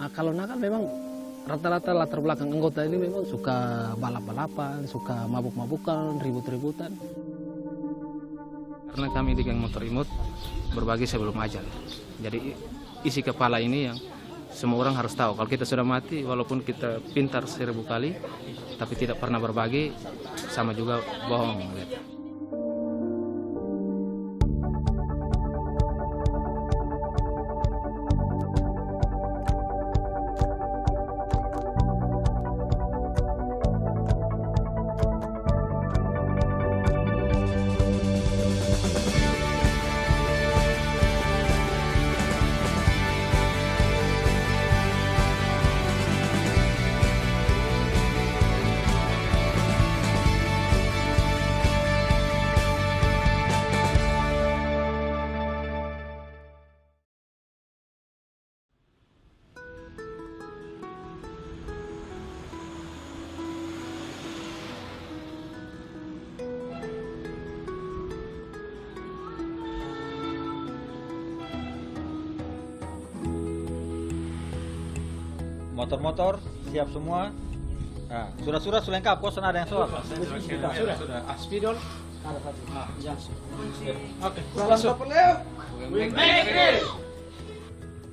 Nah, kalau nakal memang rata-rata latar belakang anggota ini memang suka balap-balapan, suka mabuk-mabukan, ribut-ributan. Karena kami di geng motor imut berbagi sebelum ajal. Jadi isi kepala ini yang semua orang harus tahu. Kalau kita sudah mati, walaupun kita pintar 1000 kali, tapi tidak pernah berbagi, sama juga bohong. Motor-motor siap semua. Nah, sudah lengkap. Kok sana ada yang soal? Sudah. Aspidol. Oke.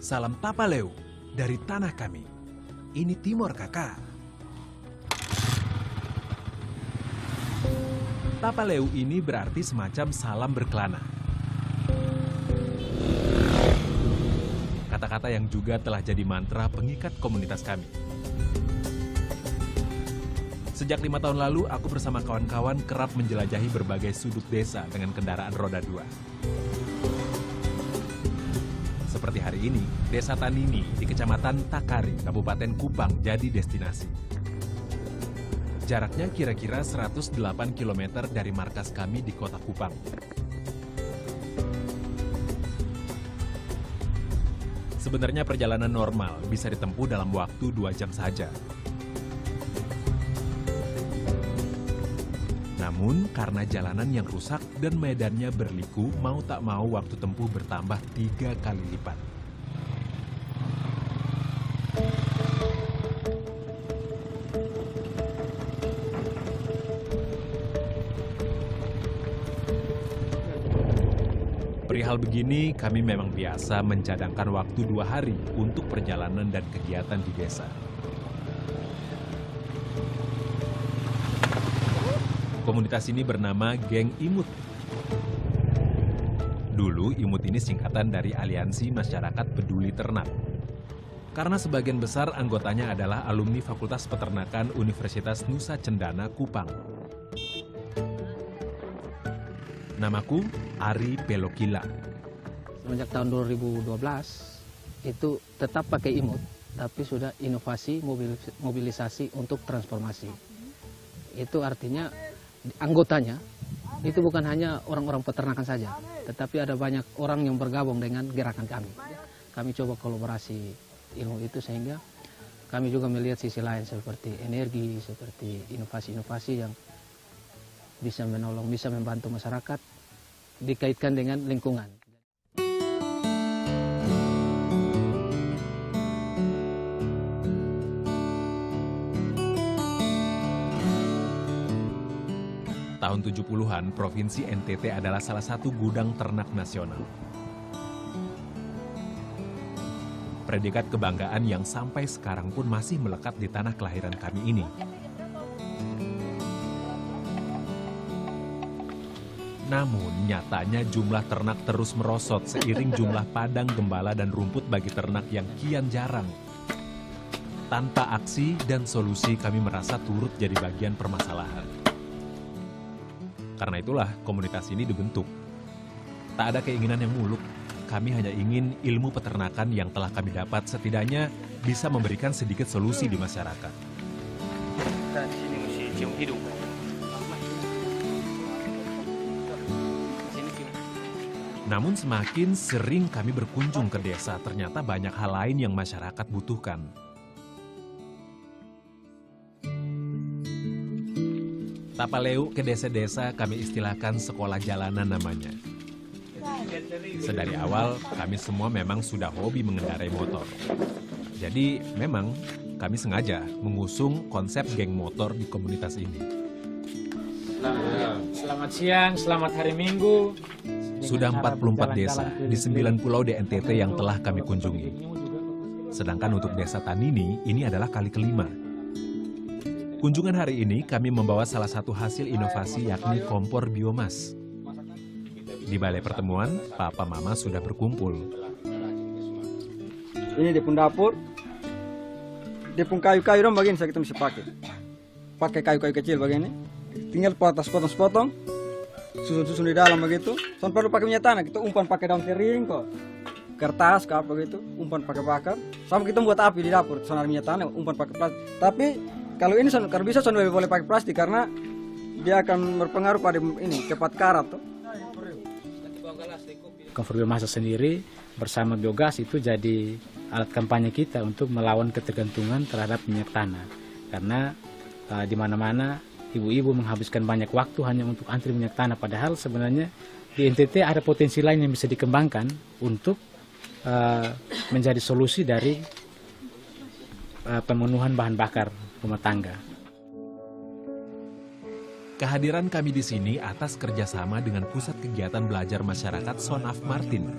Salam Papaleu dari tanah kami. Ini Timor Kakak. Papaleu ini berarti semacam salam berkelana. Kata-kata yang juga telah jadi mantra pengikat komunitas kami. Sejak 5 tahun lalu, aku bersama kawan-kawan kerap menjelajahi berbagai sudut desa dengan kendaraan roda 2. Seperti hari ini, Desa Tanini di Kecamatan Takari, Kabupaten Kupang jadi destinasi. Jaraknya kira-kira 108 km dari markas kami di kota Kupang. Sebenarnya perjalanan normal bisa ditempuh dalam waktu 2 jam saja. Namun karena jalanan yang rusak dan medannya berliku, mau tak mau waktu tempuh bertambah 3 kali lipat. Perihal begini, kami memang biasa mencadangkan waktu 2 hari untuk perjalanan dan kegiatan di desa. Komunitas ini bernama Geng Imut. Dulu, Imut ini singkatan dari Aliansi Masyarakat Peduli Ternak. Karena sebagian besar anggotanya adalah alumni Fakultas Peternakan Universitas Nusa Cendana, Kupang. Namaku Ari Pelokila. Semenjak tahun 2012 itu tetap pakai imut, tapi sudah inovasi mobilisasi untuk transformasi. Itu artinya anggotanya itu bukan hanya orang-orang peternakan saja, tetapi ada banyak orang yang bergabung dengan gerakan kami. Kami coba kolaborasi ilmu itu sehingga kami juga melihat sisi lain seperti energi, seperti inovasi-inovasi yang bisa menolong, bisa membantu masyarakat dikaitkan dengan lingkungan. Tahun 70-an, Provinsi NTT adalah salah satu gudang ternak nasional. Predikat kebanggaan yang sampai sekarang pun masih melekat di tanah kelahiran kami ini. Namun, nyatanya jumlah ternak terus merosot seiring jumlah padang gembala dan rumput bagi ternak yang kian jarang. Tanpa aksi dan solusi, kami merasa turut jadi bagian permasalahan. Karena itulah komunitas ini dibentuk. Tak ada keinginan yang muluk, kami hanya ingin ilmu peternakan yang telah kami dapat setidaknya bisa memberikan sedikit solusi di masyarakat. Kita di sini mesti cium hidung. Namun semakin sering kami berkunjung ke desa, ternyata banyak hal lain yang masyarakat butuhkan. Tapaleu ke desa-desa kami istilahkan sekolah jalanan namanya. Sedari awal, kami semua memang sudah hobi mengendarai motor. Jadi memang kami sengaja mengusung konsep geng motor di komunitas ini. Selamat siang, selamat hari Minggu. Sudah 44 desa di 9 pulau di NTT yang telah kami kunjungi. Sedangkan untuk desa Tanini, ini adalah kali kelima. Kunjungan hari ini kami membawa salah satu hasil inovasi yakni kompor biomas. Di balai pertemuan, Papa Mama sudah berkumpul. Ini dia pun dapur. Dia pun kayu-kayu dong begini kita bisa pakai. Pakai kayu-kayu kecil begini. Tinggal potong-potong. Susun-susun di dalam begitu. Soalnya perlu pakai minyak tanah. Kita umpan pakai daun kering kok. Kertas ke apa gitu. Umpan pakai bakar. Sama kita buat api di dapur. Soalnya minyak tanah umpan pakai plastik. Tapi kalau ini kalau bisa lebih boleh pakai plastik karena dia akan berpengaruh pada ini cepat karat tuh. Kompor biomasa sendiri bersama biogas itu jadi alat kampanye kita untuk melawan ketergantungan terhadap minyak tanah. Karena di mana-mana ibu-ibu menghabiskan banyak waktu hanya untuk antri minyak tanah. Padahal sebenarnya di NTT ada potensi lain yang bisa dikembangkan untuk menjadi solusi dari pemenuhan bahan bakar rumah tangga. Kehadiran kami di sini atas kerjasama dengan Pusat Kegiatan Belajar Masyarakat Sonaf Martin.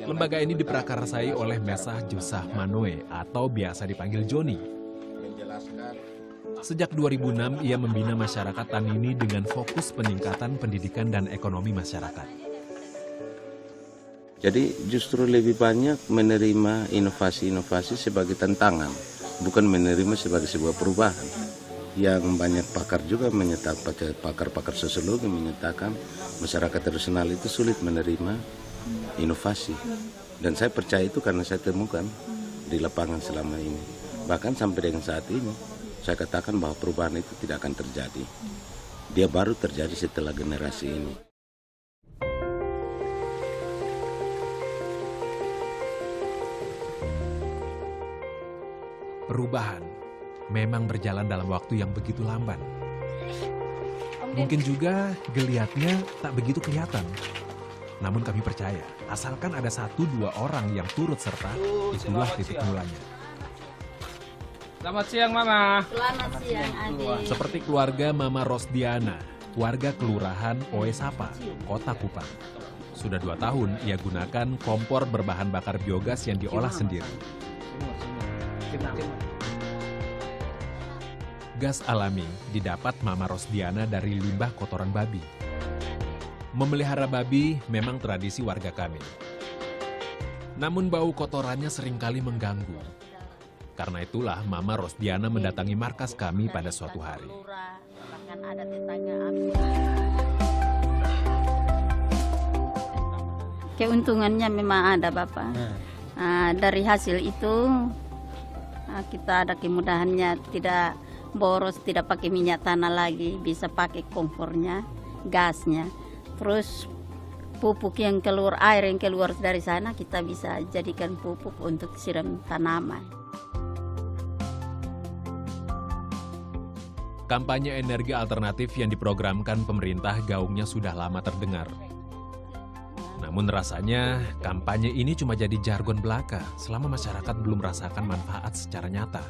Lembaga ini diprakarsai oleh Mesah Jusah Manoe atau biasa dipanggil Joni. Sejak 2006, ia membina masyarakat Tanini dengan fokus peningkatan pendidikan dan ekonomi masyarakat. Jadi justru lebih banyak menerima inovasi-inovasi sebagai tantangan, bukan menerima sebagai sebuah perubahan. Yang banyak pakar juga menyatakan, pakar-pakar sosiologi menyatakan masyarakat tradisional itu sulit menerima inovasi. Dan saya percaya itu karena saya temukan di lapangan selama ini. Bahkan sampai dengan saat ini, saya katakan bahwa perubahan itu tidak akan terjadi. Dia baru terjadi setelah generasi ini. Perubahan memang berjalan dalam waktu yang begitu lamban. Mungkin juga geliatnya tak begitu kelihatan. Namun kami percaya, asalkan ada 1-2 orang yang turut serta, itulah titik mulanya. Selamat siang, Mama. Selamat siang, Adik. Seperti keluarga Mama Rosdiana, warga Kelurahan Oesapa, Kota Kupang. Sudah 2 tahun ia gunakan kompor berbahan bakar biogas yang diolah sendiri. Gas alami didapat Mama Rosdiana dari limbah kotoran babi. Memelihara babi memang tradisi warga kami. Namun bau kotorannya seringkali mengganggu. Karena itulah Mama Rosdiana mendatangi markas kami pada suatu hari. Keuntungannya memang ada, Bapak. Dari hasil itu kita ada kemudahannya, tidak boros, tidak pakai minyak tanah lagi, bisa pakai kompornya, gasnya. Terus pupuk yang keluar, air yang keluar dari sana kita bisa jadikan pupuk untuk siram tanaman. Kampanye energi alternatif yang diprogramkan pemerintah gaungnya sudah lama terdengar. Namun rasanya kampanye ini cuma jadi jargon belaka selama masyarakat belum merasakan manfaat secara nyata.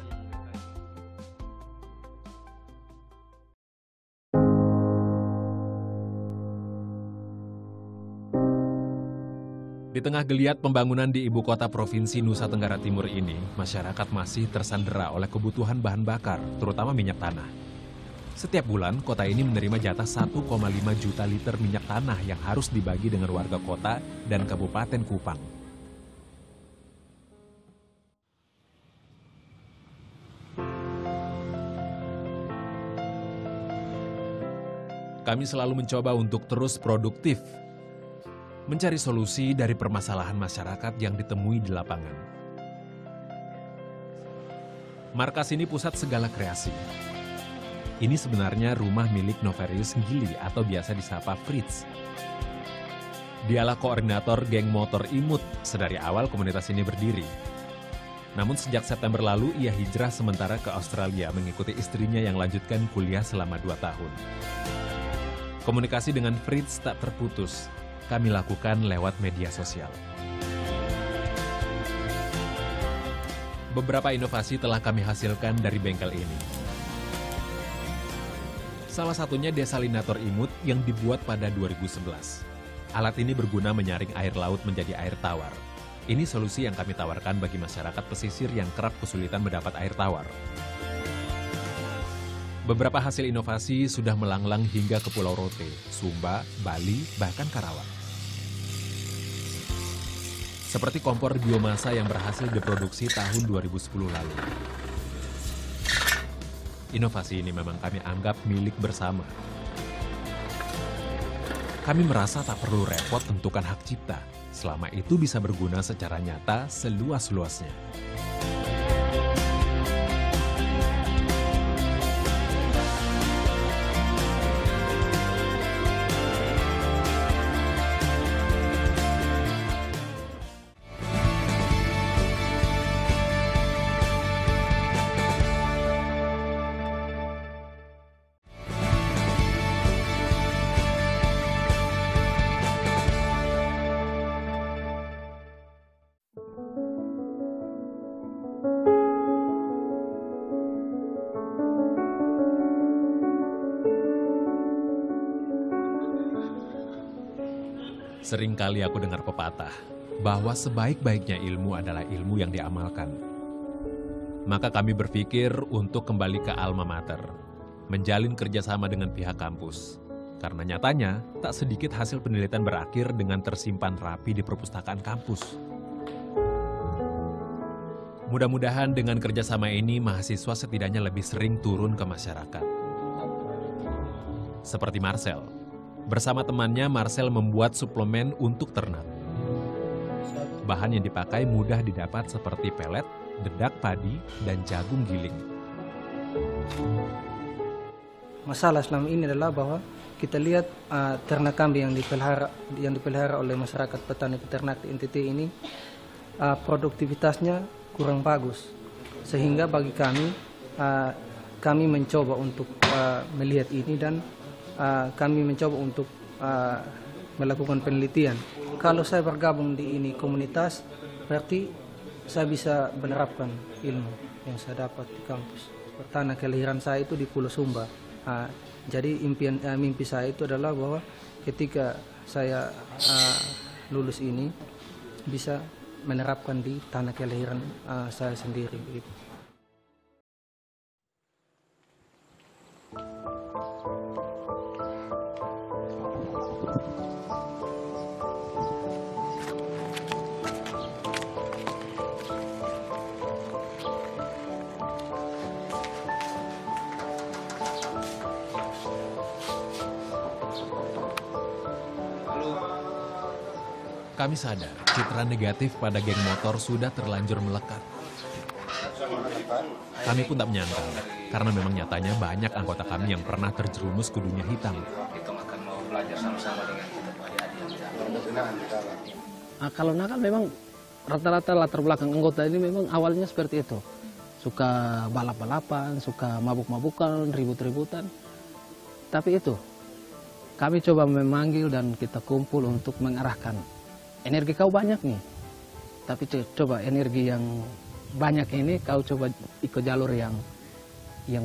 Di tengah geliat pembangunan di ibu kota provinsi Nusa Tenggara Timur ini, masyarakat masih tersandera oleh kebutuhan bahan bakar, terutama minyak tanah. Setiap bulan, kota ini menerima jatah 1,5 juta liter minyak tanah yang harus dibagi dengan warga kota dan Kabupaten Kupang. Kami selalu mencoba untuk terus produktif, mencari solusi dari permasalahan masyarakat yang ditemui di lapangan. Markas ini pusat segala kreasi. Ini sebenarnya rumah milik Novarius Gili atau biasa disapa Fritz. Dialah koordinator geng motor Imut sedari awal komunitas ini berdiri. Namun sejak September lalu ia hijrah sementara ke Australia mengikuti istrinya yang lanjutkan kuliah selama 2 tahun. Komunikasi dengan Fritz tak terputus. Kami lakukan lewat media sosial. Beberapa inovasi telah kami hasilkan dari bengkel ini. Salah satunya desalinator imut yang dibuat pada 2011. Alat ini berguna menyaring air laut menjadi air tawar. Ini solusi yang kami tawarkan bagi masyarakat pesisir yang kerap kesulitan mendapat air tawar. Beberapa hasil inovasi sudah melanglang hingga ke Pulau Rote, Sumba, Bali, bahkan Karawang. Seperti kompor biomasa yang berhasil diproduksi tahun 2010 lalu. Inovasi ini memang kami anggap milik bersama. Kami merasa tak perlu repot tentukan hak cipta, selama itu bisa berguna secara nyata seluas-luasnya. Seringkali aku dengar pepatah bahwa sebaik-baiknya ilmu adalah ilmu yang diamalkan. Maka kami berpikir untuk kembali ke alma mater, menjalin kerjasama dengan pihak kampus. Karena nyatanya, tak sedikit hasil penelitian berakhir dengan tersimpan rapi di perpustakaan kampus. Mudah-mudahan dengan kerjasama ini, mahasiswa setidaknya lebih sering turun ke masyarakat. Seperti Marcel. Bersama temannya, Marcel membuat suplemen untuk ternak. Bahan yang dipakai mudah didapat seperti pelet, dedak padi, dan jagung giling. Masalah selama ini adalah bahwa kita lihat ternak kambing yang dipelihara oleh masyarakat petani peternak di NTT ini produktivitasnya kurang bagus. Sehingga bagi kami mencoba untuk melihat ini dan kami mencoba untuk melakukan penelitian. Kalau saya bergabung di ini komunitas, berarti saya bisa menerapkan ilmu yang saya dapat di kampus. Tanah kelahiran saya itu di Pulau Sumba. Jadi mimpi saya itu adalah bahwa ketika saya lulus ini bisa menerapkan di tanah kelahiran saya sendiri. Gitu. Kami sadar, citra negatif pada geng motor sudah terlanjur melekat. Kami pun tak menyangka, karena memang nyatanya banyak anggota kami yang pernah terjerumus ke dunia hitam. Kalau nakal memang rata-rata latar belakang anggota ini memang awalnya seperti itu. Suka balap-balapan, suka mabuk-mabukan, ribut-ributan. Tapi itu, kami coba memanggil dan kita kumpul untuk mengarahkan. Energi kau banyak nih, tapi coba energi yang banyak ini kau coba ikut jalur yang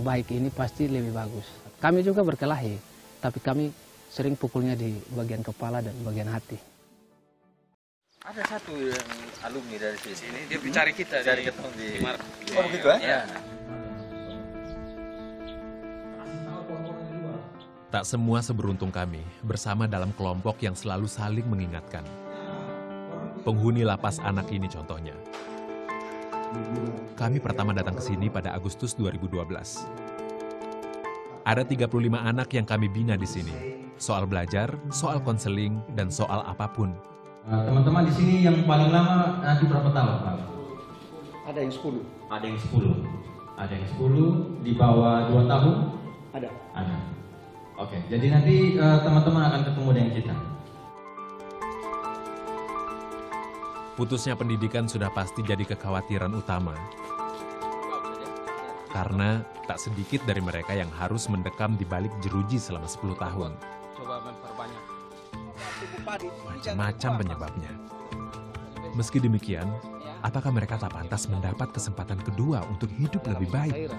baik ini pasti lebih bagus. Kami juga berkelahi, tapi kami sering pukulnya di bagian kepala dan bagian hati. Ada satu yang alumni dari sini, Dia mencari kita. cari ketemu di Oh begitu ya. Tak semua seberuntung kami, bersama dalam kelompok yang selalu saling mengingatkan. Penghuni lapas anak ini contohnya. Kami pertama datang ke sini pada Agustus 2012. Ada 35 anak yang kami bina di sini. Soal belajar, soal konseling, dan soal apapun. Teman-teman di sini yang paling lama nanti berapa tahun, Pak? Ada yang 10. Ada yang 10. Ada yang 10 di bawah 2 tahun? Ada. Ada. Oke, jadi nanti teman-teman akan ketemu dengan kita. Putusnya pendidikan sudah pasti jadi kekhawatiran utama. Karena tak sedikit dari mereka yang harus mendekam di balik jeruji selama 10 tahun. Coba memperbanyak. Macam-macam penyebabnya. Meski demikian, apakah mereka tak pantas mendapat kesempatan kedua untuk hidup lebih baik?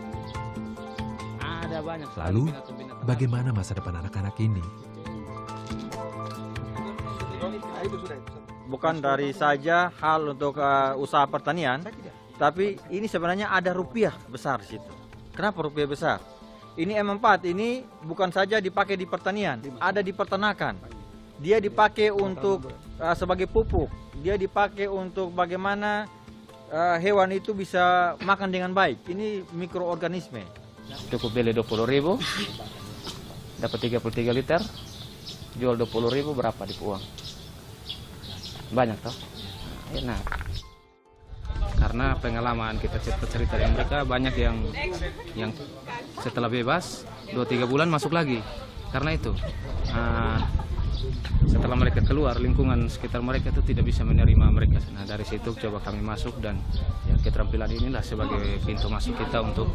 Lalu, bagaimana masa depan anak-anak ini? Bukan dari saja hal untuk usaha pertanian, tapi ini sebenarnya ada rupiah besar di situ. Kenapa rupiah besar? Ini M4 ini bukan saja dipakai di pertanian, ada di peternakan. Dia dipakai untuk sebagai pupuk, dia dipakai untuk bagaimana hewan itu bisa makan dengan baik. Ini mikroorganisme. Cukup beli 20.000, dapat 33 liter, jual 20.000 berapa di uang? Banyak toh? Enak. Karena pengalaman kita cerita dari mereka, banyak yang setelah bebas 2-3 bulan masuk lagi. Karena itu setelah mereka keluar, lingkungan sekitar mereka itu tidak bisa menerima mereka. Nah, dari situ coba kami masuk, dan ya, keterampilan inilah sebagai pintu masuk kita untuk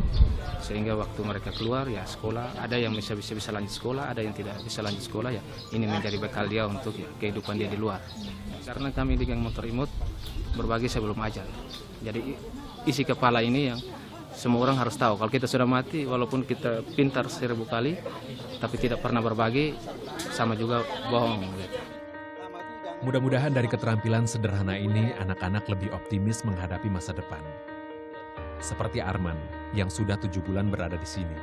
sehingga waktu mereka keluar ya sekolah, ada yang bisa lanjut sekolah, ada yang tidak bisa lanjut sekolah, ya ini menjadi bekal dia untuk ya, kehidupan dia di luar. Karena kami di Geng Motor Imut berbagi sebelum ajal. Jadi isi kepala ini yang semua orang harus tahu. Kalau kita sudah mati, walaupun kita pintar 1000 kali, tapi tidak pernah berbagi, sama juga bohong. Mudah-mudahan dari keterampilan sederhana ini, anak-anak lebih optimis menghadapi masa depan. Seperti Arman, yang sudah 7 bulan berada di sini.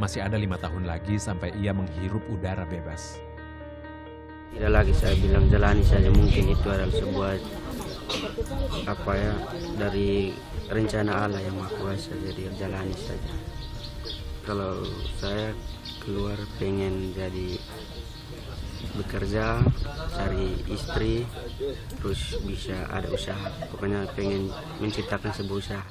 Masih ada 5 tahun lagi sampai ia menghirup udara bebas. Tidak lagi saya bilang jalani saja, mungkin itu adalah sebuah dari rencana Allah yang Maha Kuasa, jadi jalani saja. Kalau saya keluar pengen jadi bekerja, cari istri, terus bisa ada usaha. Pokoknya pengen menciptakan sebuah usaha.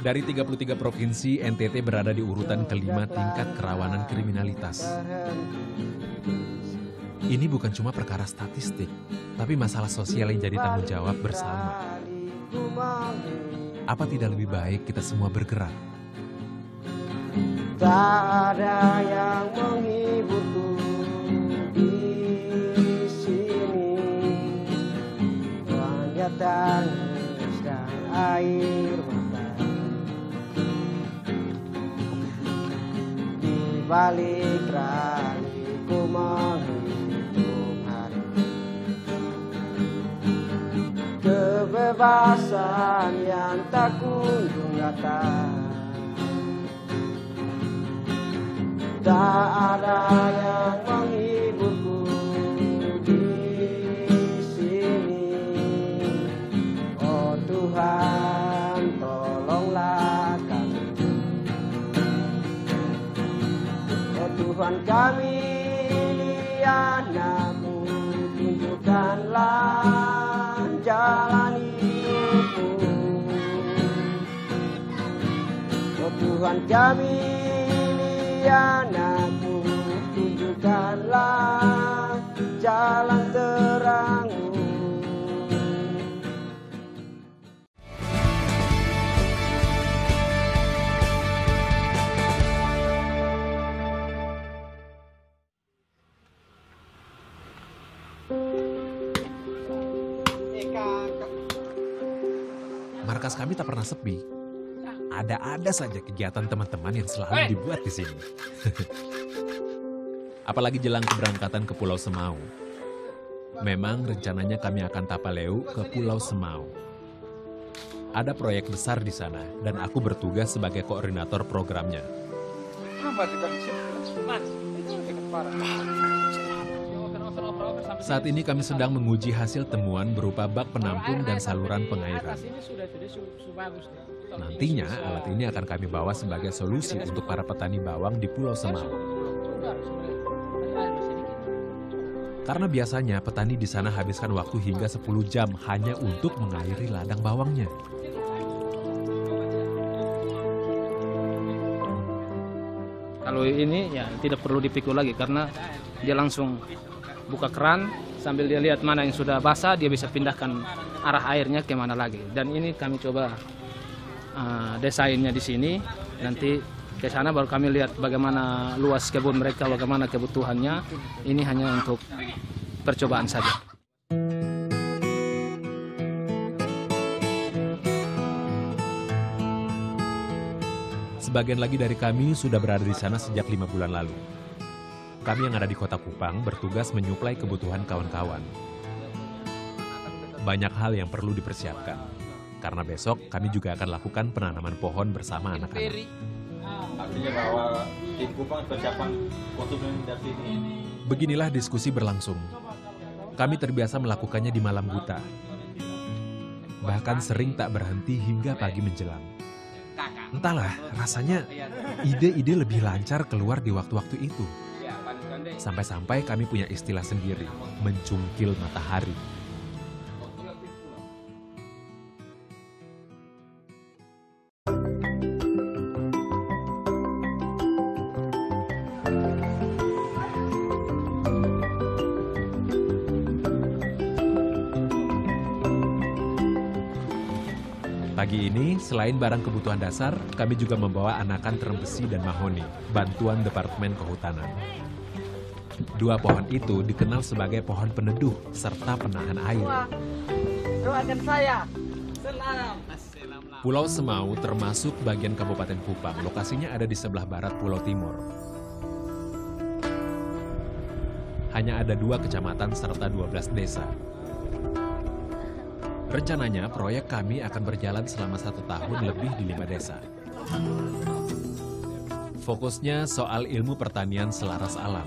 Dari 33 provinsi, NTT berada di urutan kelima tingkat kerawanan kriminalitas. Ini bukan cuma perkara statistik, tapi masalah sosial yang jadi tanggung jawab bersama. Apa tidak lebih baik kita semua bergerak? Tak ada yang menghiburku di sini, hanya tangis dan air mata. Di balik raliku menghitung hari, kebebasan yang tak kunjung datang. Tak ada yang menghiburku di sini. Oh Tuhan, tolonglah kami. Oh Tuhan, kami ini anak-Mu, tunjukkanlah jalan hidup-Mu. Oh Tuhan, kami anak-Mu, tunjukkanlah jalan terang-Mu. Markas kami tak pernah sepi. Ada saja kegiatan teman-teman yang selalu dibuat di sini. Apalagi jelang keberangkatan ke Pulau Semau. Memang rencananya kami akan tapaleu ke Pulau Semau. Ada proyek besar di sana dan aku bertugas sebagai koordinator programnya. Saat ini kami sedang menguji hasil temuan berupa bak penampung dan saluran pengairan. Nantinya alat ini akan kami bawa sebagai solusi untuk para petani bawang di Pulau Semau. Karena biasanya petani di sana habiskan waktu hingga 10 jam hanya untuk mengairi ladang bawangnya. Kalau ini ya tidak perlu dipikul lagi karena dia langsung buka keran sambil dia lihat mana yang sudah basah, dia bisa pindahkan arah airnya kemana lagi. Dan ini kami coba desainnya di sini, nanti ke sana baru kami lihat bagaimana luas kebun mereka, bagaimana kebutuhannya. Ini hanya untuk percobaan saja. Sebagian lagi dari kami sudah berada di sana sejak 5 bulan lalu. Kami yang ada di Kota Kupang bertugas menyuplai kebutuhan kawan-kawan. Banyak hal yang perlu dipersiapkan, karena besok kami juga akan lakukan penanaman pohon bersama anak-anak. Artinya bahwa tim Kupang persiapan konsumen dari sini. Beginilah diskusi berlangsung. Kami terbiasa melakukannya di malam buta. Bahkan sering tak berhenti hingga pagi menjelang. Entahlah, rasanya ide-ide lebih lancar keluar di waktu-waktu itu. Sampai-sampai kami punya istilah sendiri, mencungkil matahari. Pagi ini, selain barang kebutuhan dasar, kami juga membawa anakan terem besi dan mahoni, bantuan Departemen Kehutanan. 2 pohon itu dikenal sebagai pohon peneduh serta penahan air. Doakan saya. Selam. Pulau Semau termasuk bagian Kabupaten Kupang. Lokasinya ada di sebelah barat Pulau Timur. Hanya ada 2 kecamatan serta 12 desa. Rencananya, proyek kami akan berjalan selama 1 tahun lebih di 5 desa. Fokusnya soal ilmu pertanian selaras alam.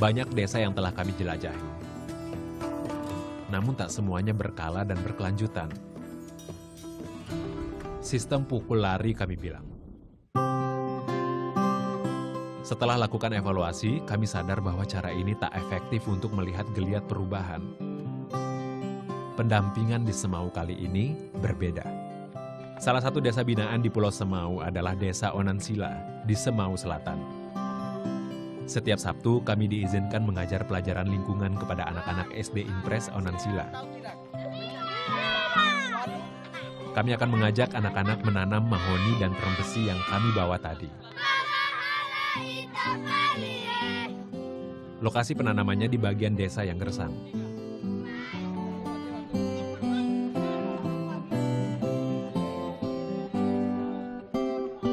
Banyak desa yang telah kami jelajahi. Namun tak semuanya berkala dan berkelanjutan. Sistem pukul lari kami bilang. Setelah lakukan evaluasi, kami sadar bahwa cara ini tak efektif untuk melihat geliat perubahan. Pendampingan di Semau kali ini berbeda. Salah satu desa binaan di Pulau Semau adalah Desa Onansila di Semau Selatan. Setiap Sabtu kami diizinkan mengajar pelajaran lingkungan kepada anak-anak SD Impres Onansila. Kami akan mengajak anak-anak menanam mahoni dan terem besi yang kami bawa tadi. Lokasi penanamannya di bagian desa yang gersang.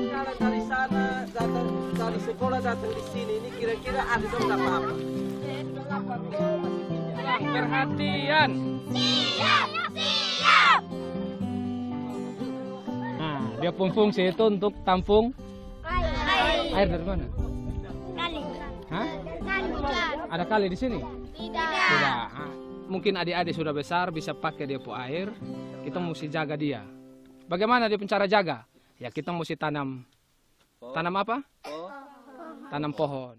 Kalau dari sana, dari sekolah datang di sini, ini kira-kira ada berapa apa? Perhatian. Siap, siap. Dia fungsi itu untuk tampung air dari mana? Kali. Hah? Kali. Ada kali di sini? Tidak. Mungkin adik-adik sudah besar bisa pakai dia pu air. Kita mesti jaga dia. Bagaimana dia cara jaga? Ya kita mesti tanam apa? Tanam pohon.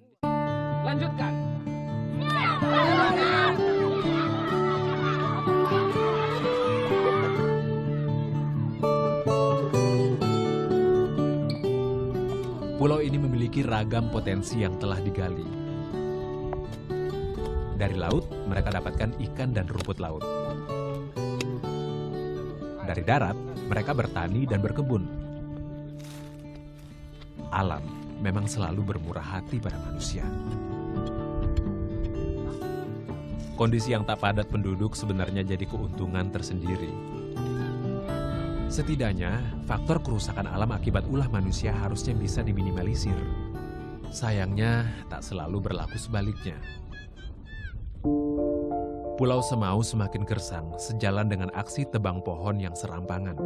Lanjutkan. Pulau ini memiliki ragam potensi yang telah digali. Dari laut, mereka dapatkan ikan dan rumput laut. Dari darat, mereka bertani dan berkebun. Alam memang selalu bermurah hati pada manusia. Kondisi yang tak padat penduduk sebenarnya jadi keuntungan tersendiri. Setidaknya, faktor kerusakan alam akibat ulah manusia harusnya bisa diminimalisir. Sayangnya, tak selalu berlaku sebaliknya. Pulau Semau semakin gersang sejalan dengan aksi tebang pohon yang serampangan.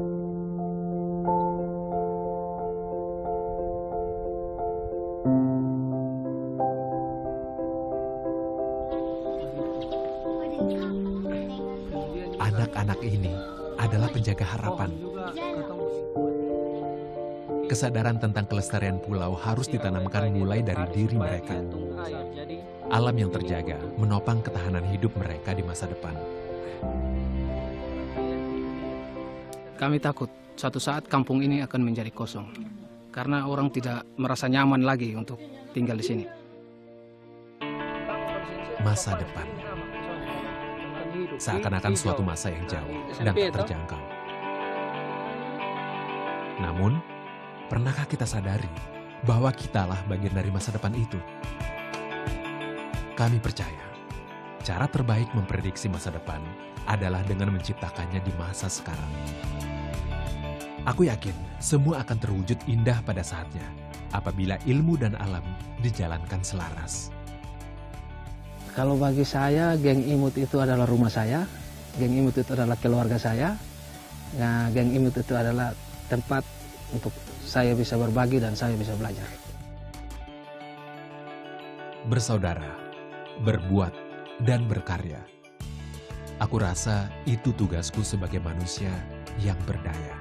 Anak-anak ini adalah penjaga harapan. Kesadaran tentang kelestarian pulau harus ditanamkan mulai dari diri mereka. Alam yang terjaga menopang ketahanan hidup mereka di masa depan. Kami takut suatu saat kampung ini akan menjadi kosong. Karena orang tidak merasa nyaman lagi untuk tinggal di sini. Masa depan. Seakan-akan suatu masa yang jauh dan tak terjangkau. Namun, pernahkah kita sadari bahwa kitalah bagian dari masa depan itu. Kami percaya, cara terbaik memprediksi masa depan adalah dengan menciptakannya di masa sekarang. Aku yakin semua akan terwujud indah pada saatnya apabila ilmu dan alam dijalankan selaras. Kalau bagi saya, Geng Imut itu adalah rumah saya, Geng Imut itu adalah keluarga saya. Nah, Geng Imut itu adalah tempat untuk saya bisa berbagi dan saya bisa belajar. Bersaudara, berbuat, dan berkarya. Aku rasa itu tugasku sebagai manusia yang berdaya.